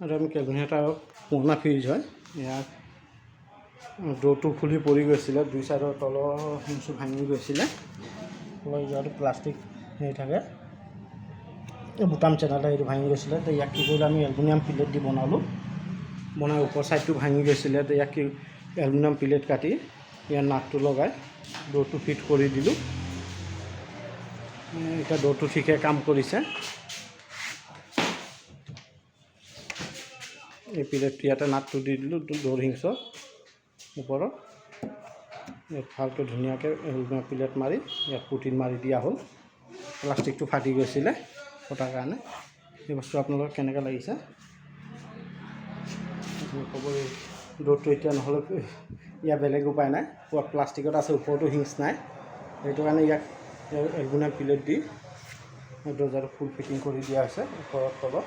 আৰু আমি কেলভিনেটাৰ পুৰণা ফ্ৰিজ হয়। ইয়াৰ ডোৰটো খুলি পৰি গৈছিলে, দুই চাইডৰ তলৰ হিংচু ভাঙি গৈছিলে। ইয়াত প্লাষ্টিক হেৰি থাকে, বুটাম চেনাটা এইটো ভাঙি গৈছিলে। তো ইয়াক কি কৰিলোঁ, আমি এলুমিনিয়াম প্লেট দি বনালোঁ। বনাই ওপৰ ছাইডটো ভাঙি গৈছিলে। তো ইয়াক কি এলুমিনিয়াম প্লেট কাটি ইয়াৰ নাটটো লগাই ডোৰটো ফিট কৰি দিলোঁ। এতিয়া ডোৰটো ঠিকে কাম কৰিছে। এই প্লেটটো ইয়াতে নাটটো দি দিলোঁ ডোৰ হিংচৰ ওপৰত। ইয়াত ভালকৈ ধুনীয়াকৈ এলুমিনিয়াম প্লেট মাৰি ইয়াত পুটিন মাৰি দিয়া হ'ল। প্লাষ্টিকটো ফাটি গৈছিলে ফটাৰ কাৰণে। এই বস্তু আপোনালোকক কেনেকৈ লাগিছে আপুনি ক'ব। ডোৰটো এতিয়া নহ'লে ইয়াৰ বেলেগ উপায় নাই, প্লাষ্টিকত আছে, ওপৰতো হিংচ নাই। সেইটো কাৰণে ইয়াক এলুমিনিয়াম প্লেট দি দৰ্জাটো ফুল ফিটিং কৰি দিয়া হৈছে ওপৰত তলত।